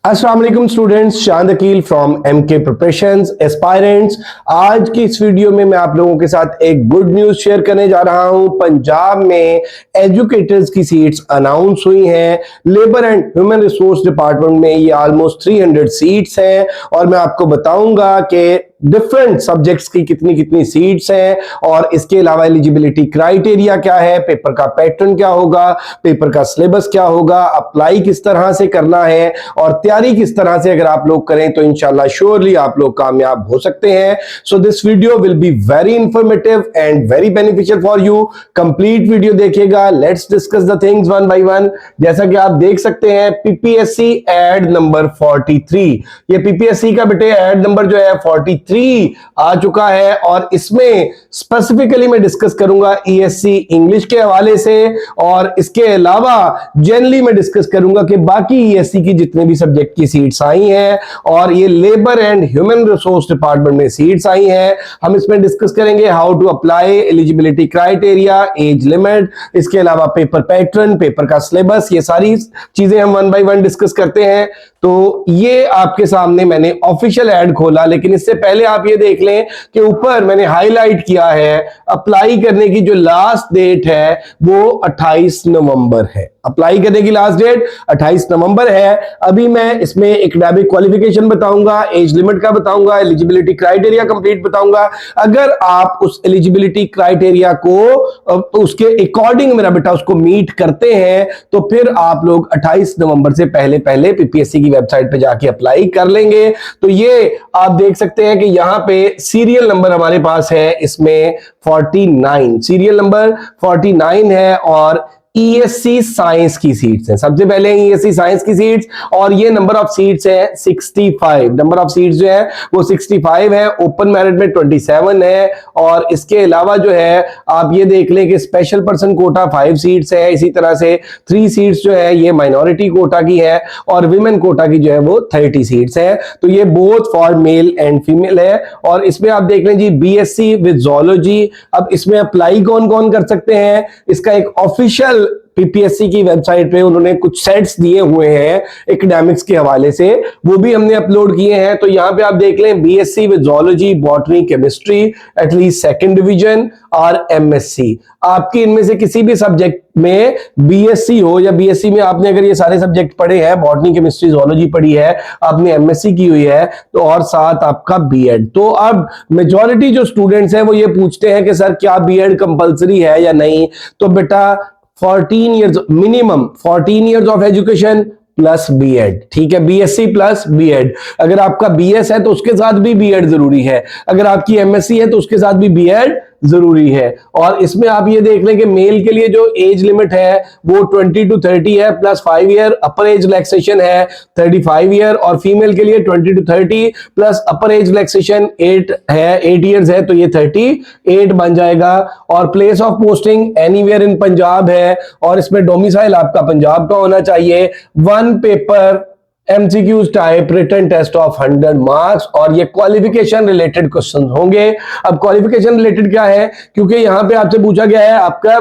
अस्सलाम वालेकुम students, Shad Aqeel from M K preparations aspirants. आज की इस वीडियो में मैं आप लोगों के साथ एक गुड न्यूज शेयर करने जा रहा हूं। पंजाब में एजुकेटर्स की सीट्स अनाउंस हुई हैं। Labour and human resource department में ये ऑलमोस्ट 300 सीट्स हैं और मैं आपको बताऊंगा कि डिफरेंट सब्जेक्ट्स की कितनी कितनी सीट्स हैं और इसके अलावा एलिजिबिलिटी क्राइटेरिया क्या है, पेपर का पैटर्न क्या होगा, पेपर का सिलेबस क्या होगा, अप्लाई किस तरह से करना है और तैयारी किस तरह से अगर आप लोग करें तो इंशाल्लाह श्योरली आप लोग कामयाब हो सकते हैं। So this video will be very informative and very beneficial for you. Complete video देखिएगा। Let's discuss the things one by one. जैसा कि आप देख सकते हैं पीपीएससी एड नंबर 43, ये पीपीएससी का बेटे एड नंबर जो है 43 आ चुका है और इसमें स्पेसिफिकली मैं डिस्कस करूंगा ईएससी इंग्लिश के हवाले से और इसके अलावा जनरली मैं डिस्कस करूंगा कि बाकी ईएससी की जितने भी सब्जेक्ट की सीट्स आई हैं और ये labour and human resource department में सीट्स आई हैं। हम इसमें डिस्कस करेंगे how to apply, eligibility criteria, age limit, इसके अलावा पेपर पैटर्न, पेपर का सिलेबस, ये सारी चीजें हम वन बाय वन डिस्कस करते हैं। तो ये आपके सामने मैंने ऑफिशियल ऐड खोला, लेकिन इससे पहले आप ये देख लें कि ऊपर मैंने हाईलाइट किया है अप्लाई करने की जो लास्ट डेट है वो 28 नवंबर है। अप्लाई करने की लास्ट डेट 28 नवंबर है। अभी मैं इसमें एकेडमिक क्वालिफिकेशन बताऊंगा, एज लिमिट का बताऊंगा, एलिजिबिलिटी क्राइटेरिया कंप्लीट बताऊंगा। अगर आप उस एलिजिबिलिटी क्राइटेरिया को उसके अकॉर्डिंग मेरा बेटा उसको मीट करते हैं तो फिर आप लोग 28 नवंबर से पहले पहले पीपीएससी की वेबसाइट पे जाके अप्लाई कर लेंगे। तो ये आप देख सकते हैं कि यहां पे सीरियल नंबर हमारे पास है, इसमें 49 सीरियल नंबर 49 है और ईएससी साइंस की सीट्स हैं। सबसे पहले ईएससी साइंस की सीट्स और ये नंबर ऑफ सीट्स है 65। नंबर ऑफ सीट्स जो है वो 65 है। ओपन मेरिट में 27 है और इसके अलावा जो है आप ये देख लें कि स्पेशल पर्सन कोटा 5 सीट्स है। इसी तरह से 3 सीट्स जो है ये माइनॉरिटी कोटा की है और विमेन कोटा की जो है वो 30 सीट्स है। तो ये both for male and female है। और इसमें आप देख लें जी बीएससी विद ज़ूलॉजी। अब इसमें अप्लाई कौन कौन कर सकते हैं, इसका एक ऑफिशियल पीपीएससी की वेबसाइट पे उन्होंने कुछ सेट्स दिए हुए हैं एकेडमिक्स के हवाले से, वो भी हमने अपलोड किए हैं। तो यहां पे आप देख लें BSc with zoology, botany, chemistry at least second division और एमएससी। आपकी इनमें से किसी भी सब्जेक्ट में बीएससी हो या बीएससी में आपने अगर ये सारे सब्जेक्ट पढ़े हैं, बॉटनी, केमिस्ट्री, ज़ूलॉजी पढ़ी है, आपने एमएससी की हुई है तो और साथ आपका बीएड। तो अब मेजॉरिटी जो स्टूडेंट्स हैं वो ये पूछते हैं कि सर क्या बीएड कंपलसरी है या नहीं। तो बेटा 14 years minimum 14 years of education plus BEd, ठीक है, बीएससी प्लस बीएड। अगर आपका बीएस है तो उसके साथ भी बीएड जरूरी है, अगर आपकी एमएससी है तो उसके साथ भी बीएड जरूरी है। और इसमें आप ये देख लें कि मेल के लिए जो एज लिमिट है वो 20 to 30 है प्लस 5 ईयर, अपर एज रिलैक्सेशन है 35 ईयर और फीमेल के लिए 20 to 30 plus upper age relaxation 8 है, 8 ईयर्स है तो ये 38 बन जाएगा। और place of posting anywhere in Punjab है और इसमें डोमिसाइल आपका पंजाब का होना चाहिए। 1 paper MCQs type written test of 100 marks और ये क्वालिफिकेशन रिलेटेड क्वेश्चन होंगे। अब क्वालिफिकेशन रिलेटेड क्या है, क्योंकि यहां पे आपसे पूछा गया है आपका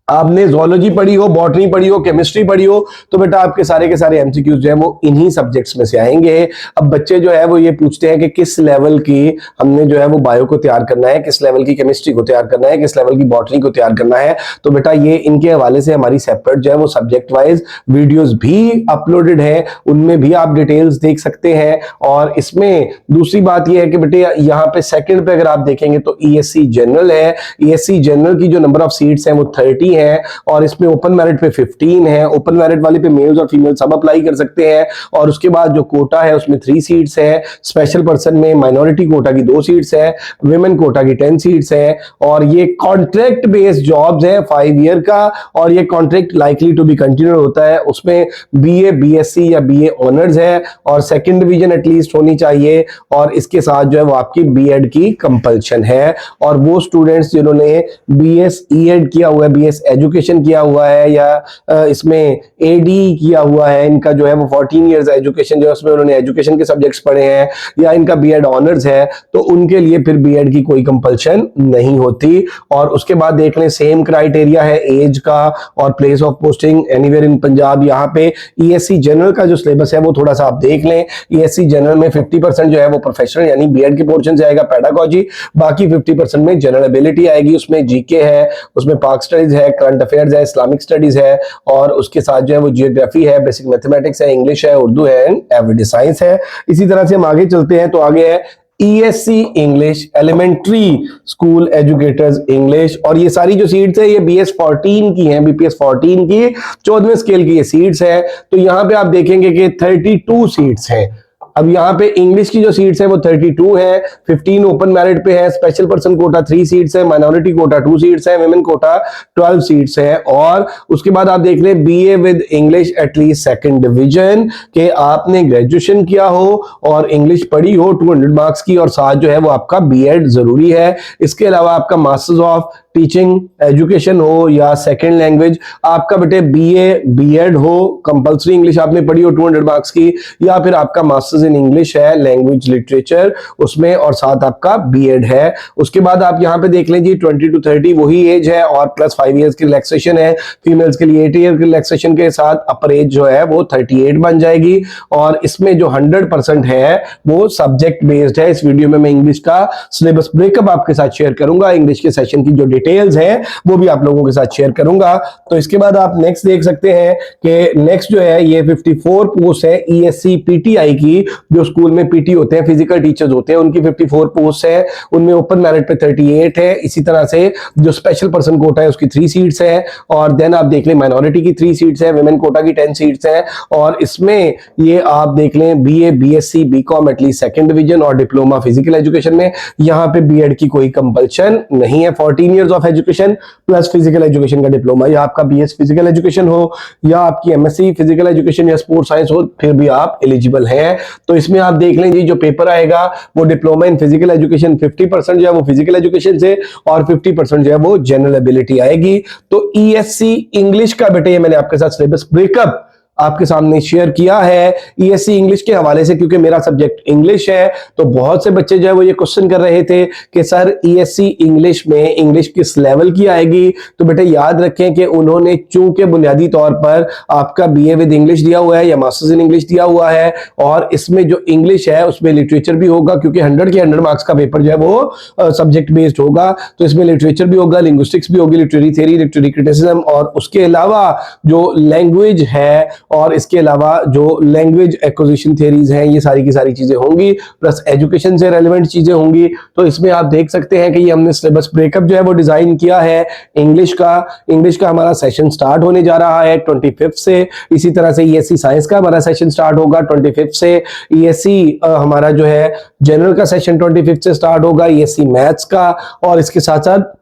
आपने ज़ूलॉजी पढ़ी हो, बॉटनी पढ़ी हो, केमिस्ट्री पढ़ी हो, तो बेटा आपके सारे के सारे एमसीक्यूज जो है वो इन्हीं सब्जेक्ट्स में से आएंगे। अब बच्चे जो है वो ये पूछते हैं कि किस लेवल की हमने जो है वो बायो को तैयार करना है, किस लेवल की केमिस्ट्री को तैयार करना है, किस लेवल की बॉटनी को तैयार करना है। तो बेटा ये इनके हवाले से हमारी सेपरेट जो है वो सब्जेक्ट वाइज वीडियोज भी अपलोडेड है, उनमें भी आप डिटेल्स देख सकते हैं। और इसमें दूसरी बात यह है कि बेटे यहाँ पे सेकंड पे अगर आप देखेंगे तो ईएससी जनरल है। ईएससी जनरल की जो नंबर ऑफ सीट्स हैं वो 30 है और इसमें ओपन मेरिट पे 15 है। ओपन मेरिट वाले पे मेल्स और फीमेल सब अप्लाई कर सकते हैं। और उसके बाद जो कोटा है उसमें 3 सीट्स है। स्पेशल पर्सन में माइनॉरिटी कोटा की 2 सीट्स है, विमेन कोटा की 10 सीट्स है। और ये कॉन्ट्रैक्ट बेस्ड जॉब्स है 5 ईयर का और ये contract likely to be continue होता है। उसमें बीए, बीएससी या बीए ऑनर्स है और सेकंड डिवीजन एटलीस्ट होनी चाहिए और इसके साथ जो है वो आपकी बीएड की कंपल्शन है। और वो स्टूडेंट्स जिन्होंने बीएस ईएड किया हुआ है, बीएस एजुकेशन किया हुआ है या इसमें एडी किया हुआ है, इनका जो है वो 14 इयर्स एजुकेशन जो है उसमें उन्होंने एजुकेशन के सब्जेक्ट्स पढ़े हैं या इनका बीएड ऑनर्स है, तो उनके लिए फिर बीएड की कोई कंपल्शन नहीं होती। और उसके बाद देख लें सेम क्राइटेरिया है एज का और place of posting anywhere in Punjab. यहाँ पे ईएससी जनरल का जो सिलेबस है वो थोड़ा सा आप देख लें। ईएससी जनरल में 50% जो है वो प्रोफेशनल यानी बीएड के पोर्शन से आएगा, पेडागोजी, बाकी 50% में जनरल एबिलिटी आएगी। उसमें जीके है, उसमें पाक स्टडीज है, करंट अफेयर्स है, इस्लामिक स्टडीज है और उसके साथ जो है वो जियोग्राफी है, बेसिक मैथमेटिक्स है, इंग्लिश है, उर्दू है एंड एवरीडे साइंस है। इसी तरह से हम आगे चलते हैं तो आगे है ESC English, elementary school educators English, और ये सारी जो सीट्स है ये बीएस 14 की हैं, बीपीएस 14 की 14वें स्केल की ये सीट्स है। तो यहां पे आप देखेंगे कि 32 सीट्स हैं। अब यहाँ पे इंग्लिश की जो सीट्स है वो 32 है, 15 ओपन मेरिट पे है, स्पेशल पर्सन कोटा 3 सीट्स है, माइनॉरिटी कोटा 2 सीट्स है, वुमेन कोटा 12 सीट्स है। और उसके बाद आप देख लें BA with English at least second division के आपने ग्रेजुएशन किया हो और इंग्लिश पढ़ी हो 200 मार्क्स की, और साथ जो है वो आपका बीएड जरूरी है। इसके अलावा आपका मास्टर्स ऑफ टीचिंग एजुकेशन हो या सेकंड लैंग्वेज आपका बेटे बीए बीएड हो, कंपलसरी इंग्लिश आपने पढ़ी हो 200 मार्क्स की, या फिर आपका मास्टर्स इन इंग्लिश है लैंग्वेज लिटरेचर उसमें और साथ आपका बीएड है। उसके बाद आप यहां पे देख लें जी 20 to 30 वही एज है और प्लस 5 इयर्स की रिलैक्सेशन है। फीमेल्स के लिए 8 ईयर की रिलैक्सेशन के साथ अपर एज जो है वो 38 बन जाएगी। और इसमें जो 100% है वो सब्जेक्ट बेस्ड है। इस वीडियो में मैं इंग्लिश का सिलेबस ब्रेकअप आपके साथ शेयर करूंगा, इंग्लिश के सेशन की जो डिटेल्स हैं वो भी आप लोगों के साथ शेयर करूंगा। तो इसके बाद आप नेक्स्ट देख सकते हैं कि नेक्स्ट जो है ये 54 पोस्ट है ईएससी पीटीआई की, जो स्कूल में पीटी होते हैं, फिजिकल टीचर्स होते हैं, उनकी 54 पोस्ट है। उनमें ओपन मेरिट पे 38 है। इसी तरह से जो स्पेशल पर्सन कोटा है उसकी 3 सीट्स है। और देन आप देख लें माइनॉरिटी की 3 सीट्स है, वुमेन कोटा की 10 सीट्स है। और इसमें ये आप देख लें BA BSc BCom at least second division और डिप्लोमा फिजिकल एजुकेशन में यहाँ पे बीएड की कोई कंपल्शन नहीं है। 14 years of education plus physical education का डिप्लोमा, या आपका बीएस फिजिकल एजुकेशन हो या आपकी एमएससी फिजिकल एजुकेशन या स्पोर्ट्स साइंस हो, फिर भी आप एलिजिबल हैं। तो इसमें आप देख लें जी जो पेपर आएगा वो डिप्लोमा इन फिजिकल एजुकेशन 50% जो है वो फिजिकल एजुकेशन से और 50% जो है वो जनरल एबिलिटी आएगी। तो ईएससी इंग्लिश का बेटे मैंने आपके साथ सिलेबस ब्रेकअप आपके सामने शेयर किया है ईएससी इंग्लिश के हवाले से, क्योंकि मेरा सब्जेक्ट इंग्लिश है। तो बहुत से बच्चे जो है वो ये क्वेश्चन कर रहे थे कि सर ईएससी इंग्लिश में इंग्लिश किस लेवल की आएगी। तो बेटे याद रखें कि उन्होंने चूंकि बुनियादी तौर पर आपका बीए विद इंग्लिश दिया हुआ है या मास्टर्स इन इंग्लिश दिया हुआ है, और इसमें जो इंग्लिश है उसमें लिटरेचर भी होगा, क्योंकि 100 के 100 मार्क्स का पेपर जो है वो सब्जेक्ट बेस्ड होगा। तो इसमें लिटरेचर भी होगा, लिंग्विस्टिक्स भी होगी, लिटरेरी थ्योरी, लिटरेरी क्रिटिसिज्म, और उसके अलावा जो लैंग्वेज है और इसके अलावा जो लैंग्वेज एक्विजिशन थ्योरीज हैं, ये सारी की सारी चीजें होंगी, प्लस एजुकेशन से रेलेवेंट चीजें होंगी। तो इसमें आप देख सकते हैं कि ये हमने सिलेबस ब्रेकअप जो है वो डिजाइन किया है इंग्लिश का हमारा सेशन स्टार्ट होने जा रहा है 25 से। इसी तरह से ईएससी साइंस का हमारा सेशन स्टार्ट होगा 25 से। ईएससी हमारा जो है जनरल का सेशन 25 से स्टार्ट होगा, ईएससी मैथ्स का, और इसके साथ साथ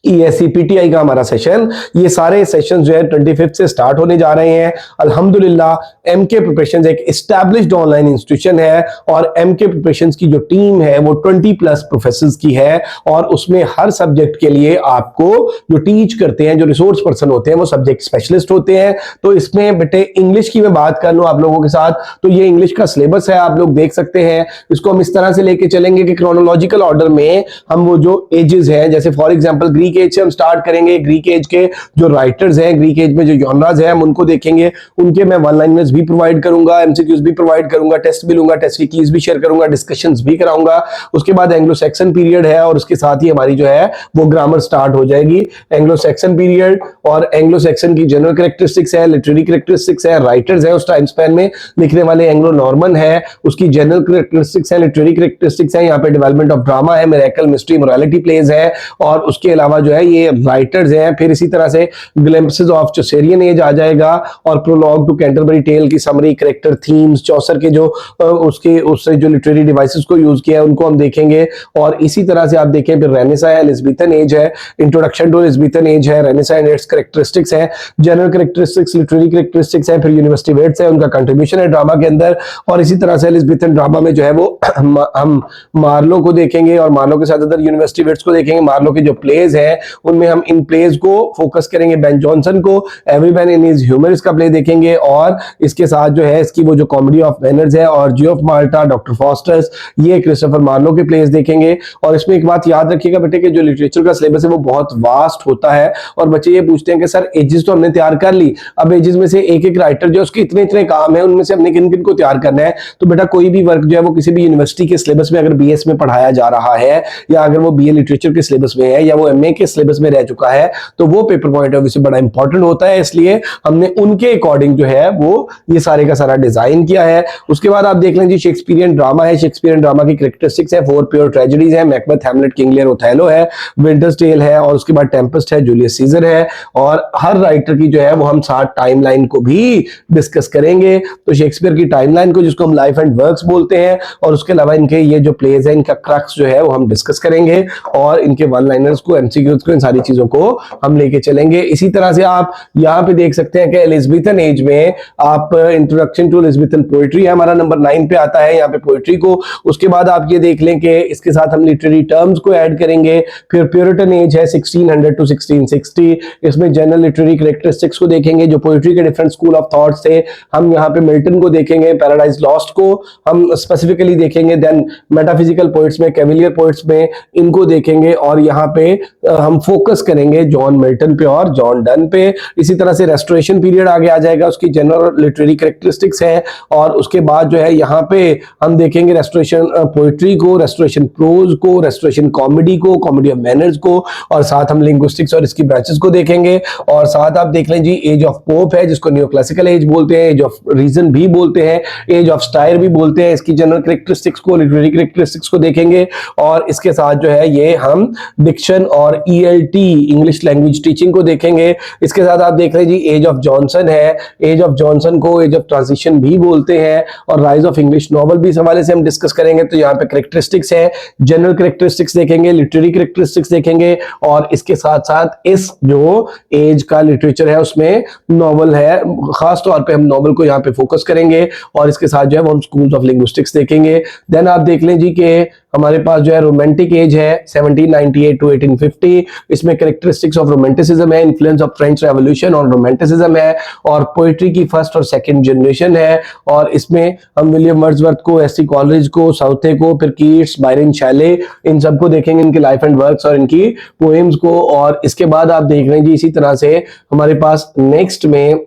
ईएससी पीटीआई का हमारा सेशन। ये सारे सेशन जो है 25 से स्टार्ट होने जा रहे हैं। अल्हम्दुलिल्लाह एमके प्रिपरेशंस एक एस्टैब्लिश्ड ऑनलाइन इंस्टीट्यूशन है और एमके प्रिपरेशंस की जो टीम है वो 20+ प्रोफेसर्स की है, और उसमें हर सब्जेक्ट के लिए आपको जो टीच करते हैं, जो रिसोर्स पर्सन होते हैं, वो सब्जेक्ट स्पेशलिस्ट होते हैं। तो इसमें बेटे इंग्लिश की मैं बात कर लूं आप लोगों के साथ, तो ये इंग्लिश का सिलेबस है, आप लोग देख सकते हैं। इसको हम इस तरह से लेके चलेंगे कि क्रोनोलॉजिकल ऑर्डर में हम वो जो एजेस हैं, जैसे फॉर एग्जांपल ग्रीक एज से हम स्टार्ट करेंगे। ग्रीक एज के जो राइटर्स हैं, ग्रीक एज में जो जॉनरास हैं, हम उनको देखेंगे। उनके मैं वन लाइनर्स भी प्रोवाइड करूंगा, एमसीक्यूज भी प्रोवाइड करूंगा, टेस्ट भी लूंगा, टेस्ट की कीज भी शेयर करूंगा, डिस्कशंस भी कराऊंगा। उसके बाद एंग्लो सेक्सन पीरियड है और उसके साथ ही हमारी जो है वो ग्रामर स्टार्ट हो जाएगी। एंग्लो सेक्सन पीरियड और एंग्लो सेक्सन की जनरल कैरेक्टरिस्टिक्स है, लिटरेरी कैरेक्टरिस्टिक्स है, राइटर्स है उस टाइम स्पैन में लिखने वाले, एंग्लो नॉर्मन है उसकी जनरल कैरेक्टरिस्टिक्स है, लिटरेरी कैरेक्टरिस्टिक्स है, यहाँ पे डेवलपमेंट ऑफ ड्रामा है, मिरेकल, मिस्ट्री, मोरालिटी प्लेज है, और उसके अलावा जो है ये राइटर्स हैं। फिर इसी तरह से ग्लिम्पसेस ऑफ चौसेरियन एज आ जाएगा और प्रोलॉग टू कैंटरबरी टेल की समरी, कैरेक्टर थीम्स, चौसर के जो उससे जो लिटरेरी डिवाइसेस को यूज किया है उनको हम देखेंगे। और इसी तरह से आप देखें फिर रेनेसा है, एलिज़ाबेथन एज है, इंट्रोडक्शन टू एलिज़ाबेथन एज है, रेनेसा एंड इट्स कैरेक्टरिस्टिक्स है, जनरल कैरेक्टरिस्टिक्स, लिटरेरी कैरेक्टरिस्टिक्स है, फिर यूनिवर्सिटी वेट्स है, उनका कंट्रीब्यूशन है ड्रामा के अंदर। और इसी तरह से एलिज़ाबेथन ड्रामा में जो है वो हम मार्लो को देखेंगे और मार्लो के साथ अदर यूनिवर्सिटी वेट्स को देखेंगे। मार्लो के जो प्लेज है हैं उनमें हम इन प्लेज को फोकस करेंगे। बेन जॉनसन को every man in his humour इसका प्ले देखेंगे, और इसके साथ जो है इसकी वो जो कॉमेडी ऑफ मैनर्स है और जियो ऑफ माल्टा, डॉक्टर फॉस्टर्स, ये क्रिस्टोफर मार्लो के प्लेस देखेंगे। और इसमें एक बात याद रखिएगा बेटे कि जो लिटरेचर का सिलेबस है वो बहुत वास्ट होता है, और बच्चे ये पूछते हैं कि सर एजेस तो हमने तैयार कर ली, अब एजेस में से एक एक राइटर जो उसके इतने इतने काम है उनमें से हमने किन किन को तैयार करना है। तो बेटा कोई भी वर्क जो है वो किसी भी यूनिवर्सिटी के सिलेबस में अगर बीएस में पढ़ाया जा रहा है, या अगर वो बीए लिटरेचर के सिलेबस में है, या वो एमए के सिलेबस में रह चुका है, तो वो पेपर पॉइंट ऑफ व्यू से बड़ा इंपॉर्टेंट होता है। इसलिए हमने उनके अकॉर्डिंग जो है वो ये सारे का सारा डिजाइन किया है। उसके बाद आप देख लें जी शेक्सपियरियन ड्रामा है, शेक्सपियरियन ड्रामा की कैरेक्टरिस्टिक्स है, 4 प्योर ट्रेजेडीज है, Macbeth, Hamlet, King Lear, Othello है, विंटर्स टेल है, और उसके बाद टेम्पेस्ट है, जूलियस सीजर है। और हर राइटर की जो है वो हम साथ टाइमलाइन को भी डिस्कस करेंगे। तो शेक्सपियर की टाइमलाइन को, जिसको हम लाइफ एंड वर्क्स बोलते हैं, और उसके अलावा इनके ये जो प्लेज है इनका क्रक्स जो है वो हम डिस्कस करेंगे, और इनके वन लाइनर्स को, एमसीक्यूज को, इन सारी चीजों को हम लेके चलेंगे। इसी तरह से आप यहाँ पे देख सकते हैं कि एलिजाबेथन एज में आप इंट्रोडक्शन टू एलिजाबेथन पोएट्री है, हमारा नंबर 9 पे आता है यहाँ पे पोएट्री को। उसके बाद आप ये देख लें कि इसके साथ हम लिटरेरी टर्म्स को ऐड करेंगे। फिर प्यूरिटन एज है 1600 टू 1660, इसमें जनरल लिटरेरी कैरेक्टरिस्टिक्स को देखेंगे, जो पोएट्री के डिफरेंट स्कूल ऑफ थॉट्स थे। हम यहाँ पे मिल्टन को देखेंगे, पैराडाइज लॉस्ट को हम स्पेसिफिकली देखेंगे, देन मेटाफिजिकल पोइट्स में, कैविलियर पोइट्स में इनको देखेंगे, और यहाँ पे हम फोकस करेंगे जॉन मिल्टन पे और जॉन डन पे। इसी तरह से रेस्टोरेशन पीरियड आगे आ जाएगा, उसकी जनरल लिटरेरी कैरेक्टरिस्टिक्स है, और उसके बाद जो है यहाँ पे हम देखेंगे रेस्टोरेशन पोइट्री को, रेस्टोरेशन प्रोज को, रेस्टोरेशन कॉमेडी को, कॉमेडी ऑफ मैनर्स को, और साथ हम लिंग्विस्टिक्स और इसकी ब्रांचेस को देखेंगे। और साथ आप देख लें जी एज ऑफ पोप है, जिसको न्यू क्लासिकल एज बोलते हैं, एज ऑफ रीजन भी बोलते हैं, एज ऑफ स्टायर भी बोलते हैं। इसकी जनरल कैरेक्टरिस्टिक्स को, लिटरेरी कैरेक्टरिस्टिक्स को देखेंगे, और इसके साथ जो है ये हम डिक्शन और ईएलटी इंग्लिश लैंग्वेज टीचिंग को देखेंगे। इसके साथ आप देख रहे जी एज ऑफ जॉनसन है, एज ऑफ जॉनसन को एज ऑफ ट्रांजिशन भी बोलते हैं, और राइज ऑफ इंग्लिश नॉवल भी इस हवाले से हम डिस्कस करेंगे। तो यहाँ पे कैरेक्टरिस्टिक्स है, जनरल कैरेक्टरिस्टिक्स देखेंगे, लिटरेरी कैरेक्टरिस्टिक्स देखेंगे, और इसके साथ साथ इस जो एज का लिटरेचर है उसमें नॉवल है, खास तौर पे हम नॉवल को यहाँ पे फोकस करेंगे, और इसके साथ जो है वो हम स्कूल्स ऑफ लिंग्विस्टिक्स देखेंगे। देन आप देख लें जी कि हमारे पास जो है रोमांटिक एज है 1798 टू 1850, इसमें कैरेक्टरिस्टिक्स ऑफ रोमांटिसिज्म है, इन्फ्लुएंस ऑफ फ्रेंच रेवोल्यूशन और रोमांटिसिज्म है, और पोएट्री की फर्स्ट और सेकंड जनरेशन है, और इसमें हम विलियम वर्ड्सवर्थ को, एस.टी. कॉलरिज को, साउथे को, फिर कीट्स, बायरन, शैले, इन सबको देखेंगे, इनके लाइफ एंड वर्क्स और इनकी पोएम्स को। और इसके बाद आप देख रहे हैं जी इसी तरह से हमारे पास नेक्स्ट में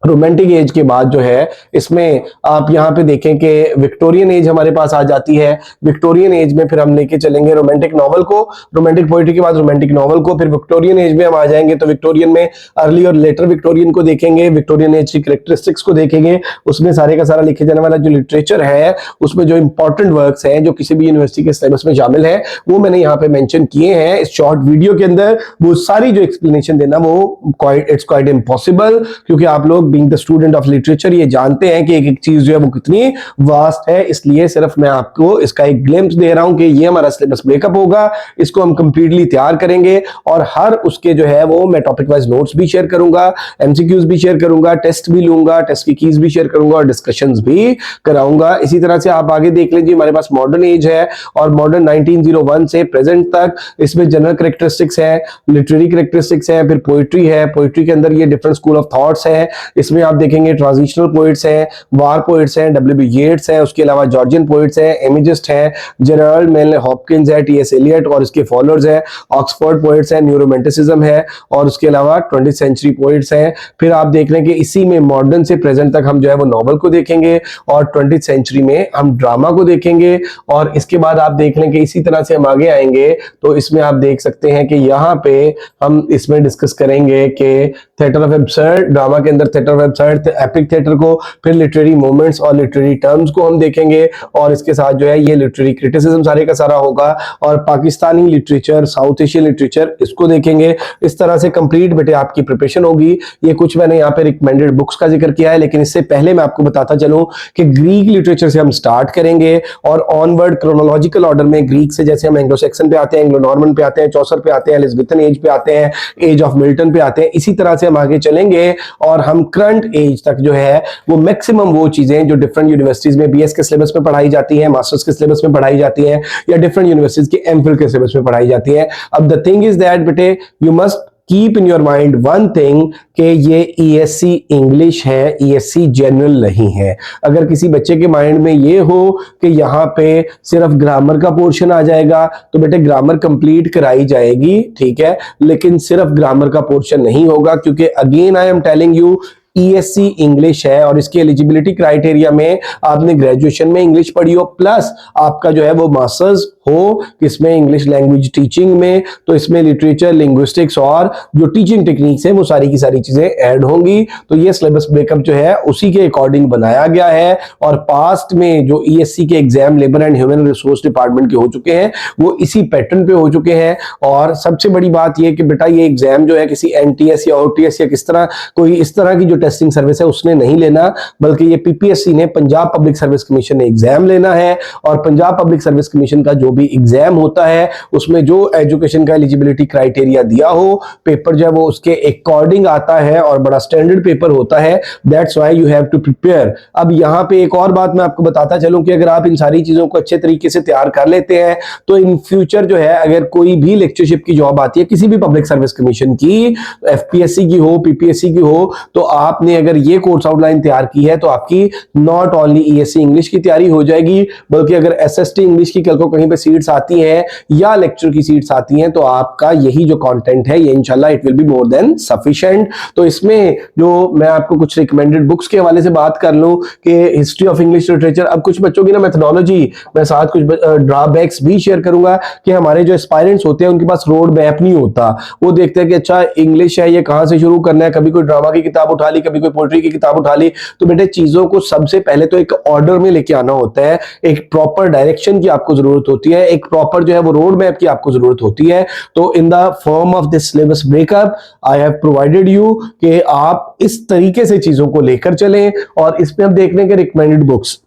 रोमांटिक एज के बाद जो है इसमें आप यहाँ पे देखें कि विक्टोरियन एज हमारे पास आ जाती है। विक्टोरियन एज में फिर हम लेके चलेंगे रोमांटिक नॉवल को, रोमांटिक पोएट्री के बाद रोमांटिक नॉवल को, फिर विक्टोरियन एज में हम आ जाएंगे। तो विक्टोरियन में अर्ली और लेटर विक्टोरियन को देखेंगे, विक्टोरियन एज की कैरेक्टरिस्टिक्स को देखेंगे, उसमें सारे का सारा लिखे जाने वाला जो लिटरेचर है उसमें जो इंपॉर्टेंट वर्क्स हैं जो किसी भी यूनिवर्सिटी के सिलेबस में शामिल है वो मैंने यहाँ पे मेंशन किए हैं इस शॉर्ट वीडियो के अंदर। वो सारी जो एक्सप्लेनेशन देना वो इट्स क्वाइट इम्पॉसिबल, क्योंकि आप लोग being the student of literature ये जानते हैं कि एक एक चीज जो है वो कितनी वास्ट है। इसलिए सिर्फ मैं आपको इसका एक ग्लिम्स दे रहा हूं कि ये हमारा सिलेबस ब्रेकअप होगा, इसको हम कंप्लीटली तैयार करेंगे, और हर उसके जो है वो मैं टॉपिक वाइज नोट्स भी शेयर करूंगा, एमसीक्यूज भी शेयर करूंगा, टेस्ट भी लूंगा, टेस्ट की कीज भी शेयर करूंगा, और डिस्कशंस भी कराऊंगा। इसी तरह से आप आगे देख लीजिए, हमारे पास मॉडर्न एज है, और मॉडर्न 1901 से प्रेजेंट तक इसमें जनरल कैरेक्टरिस्टिक्स है, लिटरेरी कैरेक्टरिस्टिक्स है, फिर पोइट्री है, पोइट्री के अंदर ये डिफरेंट स्कूल ऑफ थॉट्स है, इसमें आप देखेंगे ट्रांजिशनल पोइट्स हैं, वार पोइट्स हैं, डब्ल्यू.बी. येट्स हैं, उसके अलावा जॉर्जियन पोइट्स हैं, इमेजिस्ट हैं, जेराल्ड मेल हॉपकिंस है, टी.एस. एलियट और इसके फॉलोअर्स हैं, ऑक्सफोर्ड पोइट्स हैं, न्यू रोमांटिसिज्म है, और उसके अलावा 20th सेंचुरी पोइट्स हैं। फिर आप देख रहे हैं कि इसी में मॉडर्न से प्रेजेंट तक हम जो है वो नॉवल को देखेंगे, और 20th सेंचुरी में हम ड्रामा को देखेंगे, और इसके बाद आप देख लें कि इसी तरह से हम आगे आएंगे तो इसमें आप देख सकते हैं कि यहाँ पे हम इसमें डिस्कस करेंगे कि थिएटर ऑफ एब्सर्ड, ड्रामा के अंदर theatre of absurd, epic theatre को, फिर लिटरेरी मोमेंट्स और लिटरेरी टर्म्स को हम देखेंगे, और इसके साथ जो है ये लिटरेरी क्रिटिसिज्म सारे का सारा होगा, और Pakistani literature, south Asian literature इसको देखेंगे। इस तरह से कंप्लीट बेटे आपकी प्रिपरेशन होगी। ये कुछ मैंने यहाँ पे रिकमेंडेड बुक्स का जिक्र किया है, लेकिन इससे पहले मैं आपको बताता चलूं कि ग्रीक लिटरेचर से हम स्टार्ट करेंगे, और ऑनवर्ड क्रोनोलॉजिकल ऑर्डर में ग्रीक से जैसे हम एंग्लो सेक्सन पे आते हैं, एंग्लो नॉर्मन पे आते हैं, चौसर पे आते हैं, एलिजाबेथन एज पे आते हैं, एज ऑफ मिल्टन पे आते हैं, इसी तरह से हम आगे चलेंगे और हम करंट एज तक जो है वो मैक्सिमम वो चीजें जो डिफरेंट यूनिवर्सिटीज में बीएस के सिलेबस में पढ़ाई जाती है, मास्टर्स के सिलेबस में पढ़ाई जाती है, या डिफरेंट यूनिवर्सिटीज के एमफिल के सिलेबस में पढ़ाई जाती है। अब द थिंग इज दैट बेटे, you must keep in your mind one thing कि ये ईएससी इंग्लिश है, ईएससी जनरल नहीं है। अगर किसी बच्चे के माइंड में ये हो कि यहाँ पे सिर्फ ग्रामर का पोर्शन आ जाएगा, तो बेटे ग्रामर कंप्लीट कराई जाएगी, ठीक है, लेकिन सिर्फ ग्रामर का पोर्शन नहीं होगा, क्योंकि again I am telling you ESC English है और इसकी एलिजिबिलिटी क्राइटेरिया में आपने ग्रेजुएशन में इंग्लिश पढ़ी हो, प्लस आपका जो है वो मास्टर्स हो किसमें, इंग्लिश लैंग्वेज टीचिंग में, तो इसमें लिटरेचर, लिंग्विस्टिक्स और जो टीचिंग टेक्निक्स है वो सारी की सारी चीजें ऐड होंगी। तो ये सिलेबस ब्रेकअप जो है उसी के अकॉर्डिंग बनाया गया है। और पास्ट में जो ईएससी के exam labour and human resource department के हो चुके हैं वो इसी पैटर्न पे हो चुके हैं। और सबसे बड़ी बात ये कि बेटा ये एग्जाम जो है किसी एनटीएस या ओटीएस या किस तरह कोई इस तरह की जो टेस्टिंग सर्विस है उसने नहीं लेना, बल्कि ये पीपीएससी ने, पंजाब पब्लिक सर्विस कमीशन ने एग्जाम लेना है। और पंजाब पब्लिक सर्विस कमीशन का जो भी एग्जाम होता है उसमें जो एजुकेशन का एलिजिबिलिटी क्राइटेरिया दिया हो, पेपर जो है वो उसके अकॉर्डिंग आता है और बड़ा स्टैंडर्ड पेपर होता है। That's why you have to prepare. अब यहां पे एक और बात मैं आपको बताता चलूं कि अगर आप इन सारी चीजों को अच्छे तरीके से तैयार कर लेते हैं तो इन फ्यूचर जो है अगर कोई भी लेक्चरशिप की जॉब आती है किसी भी पब्लिक सर्विस कमीशन की, एफपीएससी की हो, पीपीएससी की हो, तो आपने अगर ये कोर्स आउटलाइन तैयार की है तो आपकी नॉट ओनली ईएससी इंग्लिश की तैयारी हो जाएगी, बल्कि अगर एसएसटी इंग्लिश की कल को कहीं पे सीट्स आती हैं या लेक्चर की सीट्स आती हैं तो आपका यही जो कंटेंट है ये इंशाल्लाह it will be more than sufficient. तो इसमें जो मैं आपको कुछ रिकमेंडेड बुक्स के हवाले से बात कर लूं कि हिस्ट्री ऑफ इंग्लिश लिटरेचर, अब कुछ बच्चों की ना मेथोडोलॉजी, मैं साथ कुछ ड्रॉबैक्स भी शेयर करूंगा कि हमारे जो एस्पायरेंट्स होते हैं उनके पास रोड मैप नहीं होता। वो देखते हैं कि अच्छा इंग्लिश है ये कहां से शुरू करना है, कभी कोई ड्रामा की किताब उठा ली, कभी कोई पोएट्री की किताब उठा ली। तो बेटे चीजों को सबसे पहले तो एक ऑर्डर में लेके आना होता है, एक प्रॉपर डायरेक्शन की आपको जरूरत होती है, एक प्रॉपर जो है वो रोड मैप की आपको जरूरत होती है। तो in the form of this syllabus breakup I have provided you कि आप इस तरीके से चीजों को लेकर चलें। और इसमें अब देखने के रिकमेंडेड बुक्स,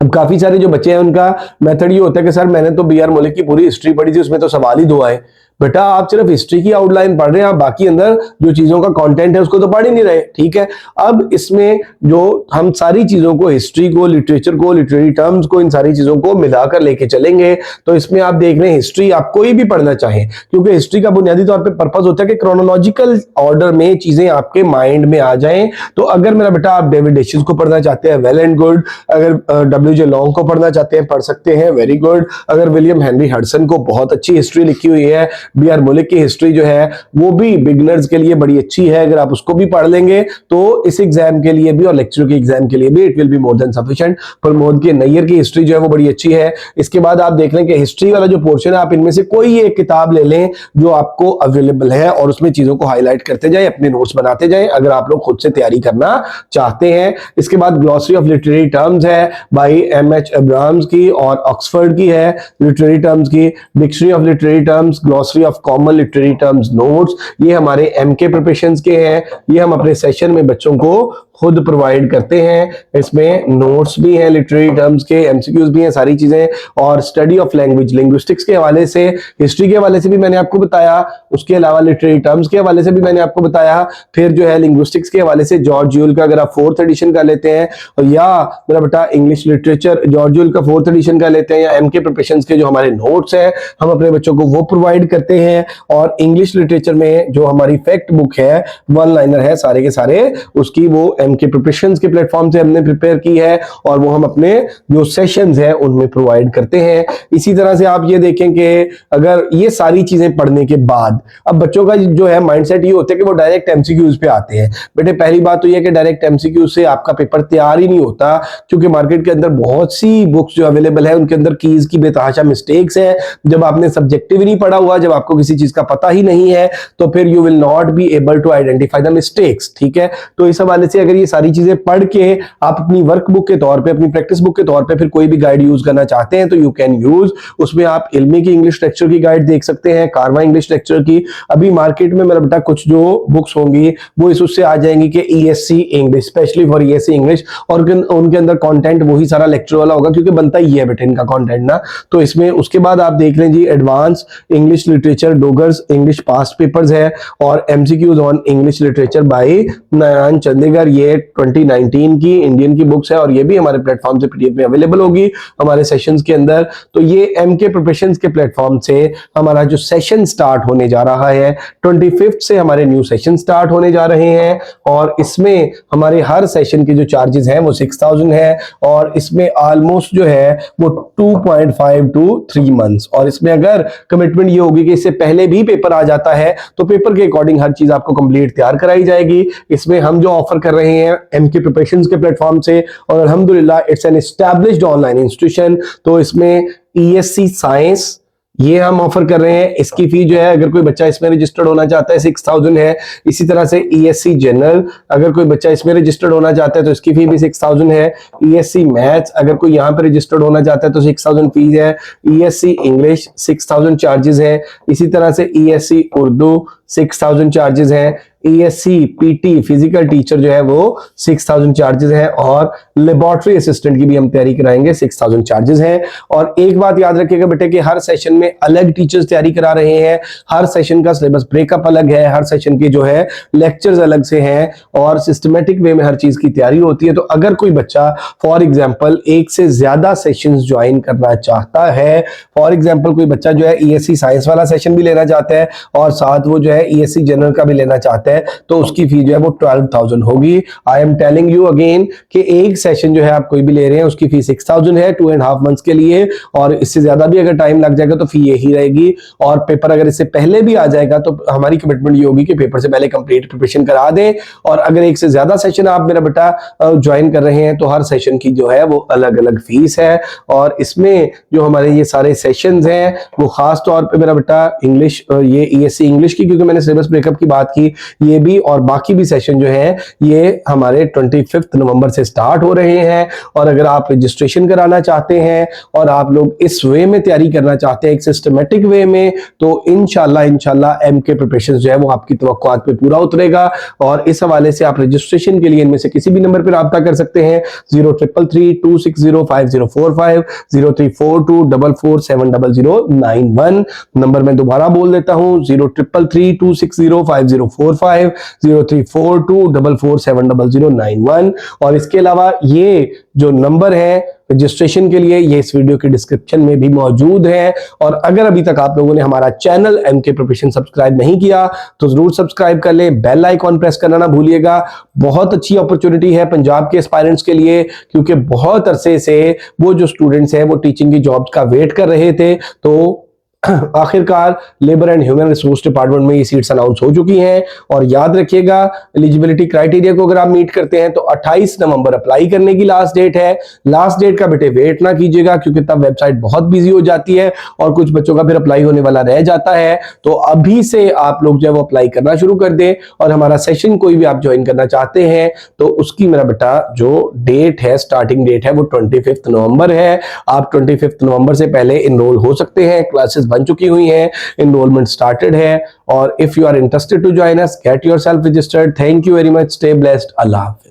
अब काफी सारे जो बच्चे हैं उनका मेथड ये होता है कि सर मैंने तो बी आर मलिक की पूरी हिस्ट्री पढ़ी थी, उसमें तो सवाल ही दो आए। बेटा आप सिर्फ हिस्ट्री की आउटलाइन पढ़ रहे हैं, आप बाकी अंदर जो चीजों का कंटेंट है उसको तो पढ़ ही नहीं रहे, ठीक है। अब इसमें जो हम सारी चीजों को, हिस्ट्री को, लिटरेचर को, लिटरेरी टर्म्स को, इन सारी चीजों को मिलाकर लेके चलेंगे। तो इसमें आप देख रहे हैं हिस्ट्री आप कोई भी पढ़ना चाहें, क्योंकि हिस्ट्री का बुनियादी तौर पर पर्पज होता है कि क्रोनोलॉजिकल ऑर्डर में चीजें आपके माइंड में आ जाएं। तो अगर मेरा बेटा आप डेविड एशियस को पढ़ना चाहते हैं, वेल एंड गुड। अगर डब्ल्यू.जे. लॉन्ग को पढ़ना चाहते हैं, पढ़ सकते हैं, वेरी गुड। अगर विलियम हेनरी हडसन को, बहुत अच्छी हिस्ट्री लिखी हुई है, बी आर मलिक की हिस्ट्री जो है वो भी बिगिनर्स के लिए बड़ी अच्छी है, अगर आप उसको भी पढ़ लेंगे तो इस एग्जाम के लिए भी और लेक्चर के एग्जाम के लिए भी it will be more than sufficient. Pramod के नैयर की हिस्ट्री जो है वो बड़ी अच्छी है। इसके बाद आप देख लें कि हिस्ट्री वाला जो पोर्शन है आप इनमें से कोई एक किताब ले लें जो आपको अवेलेबल है और उसमें चीजों को हाईलाइट करते जाए, अपने नोट्स बनाते जाए, अगर आप लोग खुद से तैयारी करना चाहते हैं। इसके बाद ग्लॉसरी ऑफ लिटरेरी टर्म्स है बाई एम.एच. अब्राहम्स की और ऑक्सफोर्ड की है लिटरेरी टर्म्स की। Dictionary of literary terms, glossary of common literary terms notes, ये हमारे एमके प्रिपरेशंस के हैं। ये हम अपने सेशन में बच्चों को खुद प्रोवाइड करते हैं। इसमें नोट्स भी हैं लिटरेरी टर्म्स के, एमसीक्यूज भी हैं, सारी चीजें। और स्टडी ऑफ लैंग्वेज, लिंग्विस्टिक्स के हवाले से, हिस्ट्री के हवाले से भी मैंने आपको बताया, उसके अलावा लिटरेरी टर्म्स के हवाले से भी मैंने आपको बताया। फिर जो है लिंग्विस्टिक्स के हवाले से जॉर्ज यूल का अगर आप 4th एडिशन का लेते हैं, या मेरा बेटा इंग्लिश लिटरेचर जॉर्ज यूल का 4th एडिशन का लेते हैं, या एमके प्रिपरेशंस के जो हमारे नोट्स हैं हम अपने बच्चों को वो प्रोवाइड करते हैं। और इंग्लिश लिटरेचर में जो हमारी फैक्ट बुक है, वन लाइनर है सारे के सारे, उसकी वो एमके प्रिपरेशंस के प्लेटफॉर्म से हमने प्रिपेयर की है और वो हम अपने जो सेशंस हैं उनमें प्रोवाइड करते हैं। इसी तरह से आप ये देखें कि अगर ये सारी चीजें पढ़ने के बाद अब बच्चों का जो है माइंडसेट ये होता है कि वो डायरेक्ट एमसीक्यूज पे आते हैं। बेटे पहली बात तो ये कि डायरेक्ट एमसीक्यूज से आपका पेपर तैयार ही नहीं होता, क्योंकि मार्केट के अंदर बहुत सी बुक्स जो अवेलेबल है उनके अंदर कीज की बेतहाशा मिस्टेक्स है। जब आपने सब्जेक्टिव ही नहीं पढ़ा हुआ, जब आपको किसी चीज का पता ही नहीं है, तो फिर you will not be able to identify the mistakes, ठीक है। तो इस हवाले से अगर ये सारी चीजें पढ़ के आप अपनी वर्कबुक के तौर पे, अपनी प्रैक्टिस बुक के तौर पे फिर कोई भी गाइड यूज करना चाहते हैं तो यू कैन यूज। उसमें आप इल्मी की इंग्लिश लेक्चर की गाइड देख सकते हैं, कारवा इंग्लिश लेक्चर की। अभी मार्केट में मेरा बेटा कुछ जो बुक्स होंगी वो इस उससे आ जाएंगी कि ESC English, specially for ESC English, और उनके अंदर कंटेंट वही सारा लेक्चर वाला होगा क्योंकि बनता ही है बेटा इनका कंटेंट ना। तो इसमें उसके बाद आप देख लें जी advance English literature, Dogar's English past papers है और MCQs on English literature by Narayan Changder. ये 2019 की इंडियन की बुक्स है और ये भी हमारे प्लेटफॉर्म से पीडीएफ में अवेलेबल होगी हमारे सेशंस के अंदर। तो ये एमके प्रिपरेशंस के प्लेटफॉर्म से हमारा जो सेशन स्टार्ट होने जा रहा है 25 से हमारे न्यू सेशन स्टार्ट होने जा रहे हैं और इसमें हमारे हर सेशन के जो चार्जेस हैं वो 6000 है और इसमें ऑलमोस्ट जो है वो 2.5 to 3 मंथ्स। और इसमें अगर कमिटमेंट ये होगी कि इससे पहले भी पेपर आ जाता है तो पेपर के अकॉर्डिंग हर चीज आपको कंप्लीट तैयार कराई जाएगी। इसमें हम जो ऑफर कर रहे हैं एमके प्रिपरेशंस के प्लेटफॉर्म से, और अल्हम्दुलिल्लाह it's an established online institution. तो इसमें ईएससी साइंस ये हम ऑफर कर रहे हैं। इसकी फी जो है अगर कोई बच्चा इसमें रजिस्टर्ड होना चाहता है 6000 है। इसी तरह से ईएससी जनरल अगर कोई बच्चा इसमें रजिस्टर्ड होना चाहता है तो इसकी फी भी 6000 है। ईएससी मैथ्स अगर कोई यहाँ पे रजिस्टर्ड होना चाहता है तो 6000 फीस है। ईएससी इंग्लिश 6000 चार्जेस है। इसी तरह से ईएससी उर्दू 6000 चार्जेस है। ईएससी पीटी फिजिकल टीचर जो है वो 6000 चार्जेस है और लेबोरेटरी असिस्टेंट की भी हम तैयारी कराएंगे 6000 चार्जेस हैं। और एक बात याद रखिएगा बेटे कि हर सेशन में अलग टीचर्स तैयारी करा रहे हैं, हर सेशन का सिलेबस ब्रेकअप अलग है, हर सेशन के जो है लेक्चर्स अलग से हैं और सिस्टमेटिक वे में हर चीज की तैयारी होती है। तो अगर कोई बच्चा फॉर एग्जाम्पल एक से ज्यादा सेशंस ज्वाइन करना चाहता है, फॉर एग्जाम्पल कोई बच्चा जो है ईएससी साइंस वाला सेशन भी लेना चाहता है और साथ वो जो है ईएससी जनरल का भी लेना चाहता है तो उसकी फी जो है वो 12000 होगी। I am telling you again कि एक सेशन जो है आप कोई भी ले रहे हैं उसकी फी 6000 है 2.5 मंथ्स के लिए, और इससे ज्यादा भी अगर टाइम लग जाएगा तो फी यही रहेगी। और पेपर अगर इससे पहले भी आ जाएगा तो हमारी कमिटमेंट ये होगी कि पेपर से पहले कंप्लीट प्रिपरेशन करा दें। और अगर एक से ज्यादा सेशन आप मेरा बेटा ज्वाइन कर रहे हैं तो हर सेशन की जो है वो अलग अलग फीस है। और इसमें जो हमारे ये सारे सेशंस हैं वो खास तौर पे मेरा बेटा इंग्लिश, ये ईएससी इंग्लिश की क्योंकि मैंने सिलेबस ब्रेकअप की बात की, ये भी और बाकी भी सेशन जो है ये हमारे 25 नवंबर से स्टार्ट हो रहे हैं। और अगर आप रजिस्ट्रेशन कराना चाहते हैं और आप लोग इस वे में तैयारी करना चाहते हैं एक सिस्टमेटिक वे में तो इंशाल्लाह एमके प्रिपरेशन जो है वो आपकी तवक्कुआत पे पूरा उतरेगा। और इस हवाले से आप रजिस्ट्रेशन के लिए इनमें से किसी भी नंबर पर राब्ता कर सकते हैं 0333260545 0342447091। नंबर मैं दोबारा बोल देता हूं 0333260545 0342447091। और इसके अलावा ये जो नंबर है रजिस्ट्रेशन के लिए ये इस वीडियो के डिस्क्रिप्शन में भी मौजूद है। और अगर अभी तक आप लोगों ने हमारा चैनल एमके प्रिपरेशन सब्सक्राइब नहीं किया तो जरूर सब्सक्राइब कर लें, बेल आइकॉन प्रेस करना ना भूलिएगा। बहुत अच्छी अपॉर्चुनिटी है पंजाब के एस्पायरेंट्स के लिए क्योंकि बहुत अरसे से वो जो स्टूडेंट्स हैं वो टीचिंग की जॉब्स का वेट कर रहे थे। तो आखिरकार labour and human resource department में ये सीट्स अनाउंस हो चुकी हैं। और याद रखिएगा एलिजिबिलिटी क्राइटेरिया को अगर आप मीट करते हैं तो 28 नवंबर अप्लाई करने की लास्ट डेट है। लास्ट डेट का बेटे वेट ना कीजिएगा क्योंकि तब वेबसाइट बहुत बिजी हो जाती है और कुछ बच्चों का फिर अप्लाई होने वाला रह जाता है। तो अभी से आप लोग जो है वो अप्लाई करना शुरू कर दें। और हमारा सेशन कोई भी आप ज्वाइन करना चाहते हैं तो उसकी मेरा बेटा जो डेट है, स्टार्टिंग डेट है वो 25 नवंबर है। आप 25 नवंबर से पहले इनरोल हो सकते हैं, क्लासेस बन चुकी हुई हैं, एनरोलमेंट स्टार्टेड है। और if you are interested to join us, get yourself registered. Thank you very much, stay blessed, अल्लाह हाफिज़।